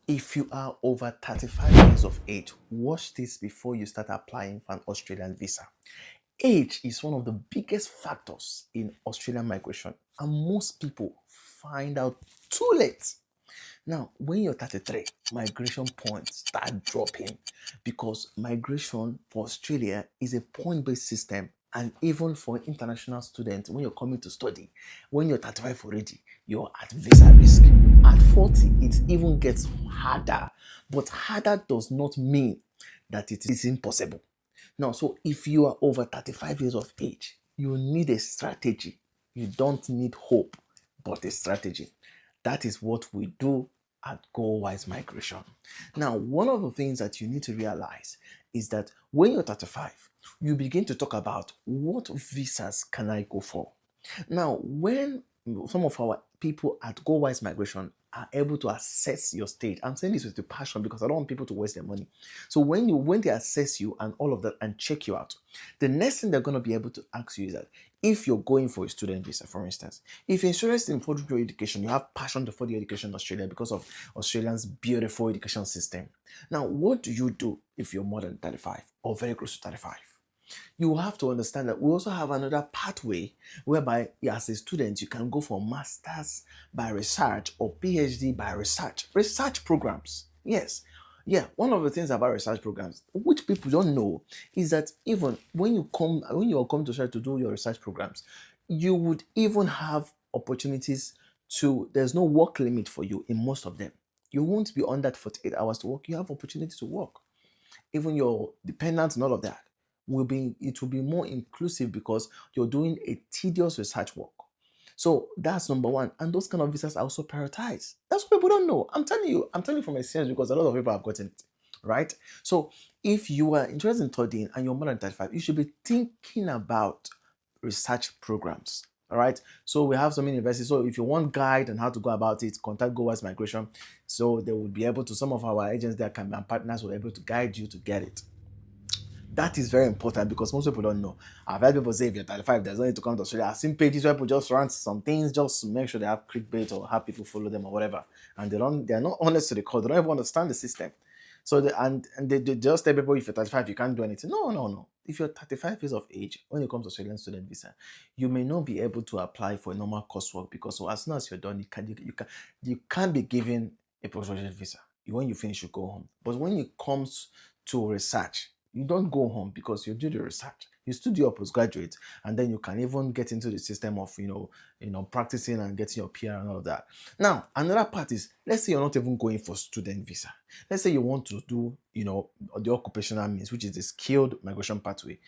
If you are over 35 years of age, watch this before you start applying for an Australian visa. Age is one of the biggest factors in Australian migration, and most people find out too late. Now, when you're 33, migration points start dropping because migration for Australia is a point based system. And even for international students, when you're coming to study, when you're 35 already, you're at visa risk. At 40, it even gets harder. But harder does not mean that it is impossible. Now, so if you are over 35 years of age, you need a strategy. You don't need hope, but a strategy. That is what we do at GoWise Migration. Now, one of the things that you need to realize is that when you're 35, you begin to talk about what visas can I go for. Now, when some of our people at GoWise Migration are able to assess your state, I'm saying this with the passion because I don't want people to waste their money. So when they assess you and all of that and check you out, the next thing they're going to be able to ask you is that if you're going for a student visa, for instance, if you're interested in furthering your education, you have passion to further your education in Australia because of Australia's beautiful education system. Now, what do you do if you're more than 35 or very close to 35? You have to understand that we also have another pathway whereby as a student you can go for masters by research or PhD by research programs. Yes, yeah, one of the things about research programs which people don't know is that even when you are coming to try to do your research programs, you would even have opportunities to there's no work limit for you in most of them. You won't be on that 48 hours to work. You have opportunity to work. Even your dependents and all of that will be more inclusive because you're doing a tedious research work. So that's number one. And those kind of visas are also prioritized. That's what people don't know. I'm telling you from experience because a lot of people have gotten it. Right? So if you are interested in studying and you're more than 35, you should be thinking about research programs. All right. So we have some universities. So if you want guide on how to go about it, contact GoWise Migration. So they will be able to, some of our agents that can be partners will be able to guide you to get it. That is very important because most people don't know. I've heard people say if you're 35, there's no need to come to Australia. I've seen pages where people just rant some things just to make sure they have clickbait or have people follow them or whatever. And they're not honest to the code. They don't even understand the system. So they just tell people if you're 35, you can't do anything. No, no, no. If you're 35 years of age, when it comes to Australian student visa, you may not be able to apply for a normal coursework because so as soon as you're done, you can't be given a postgraduate visa. When you finish, you go home. But when it comes to research, you don't go home because you do the research. You still do your postgraduate, and then you can even get into the system of practicing and getting your PR and all of that. Now, another part is let's say you're not even going for student visa. Let's say you want to do the occupational means, which is the skilled migration pathway.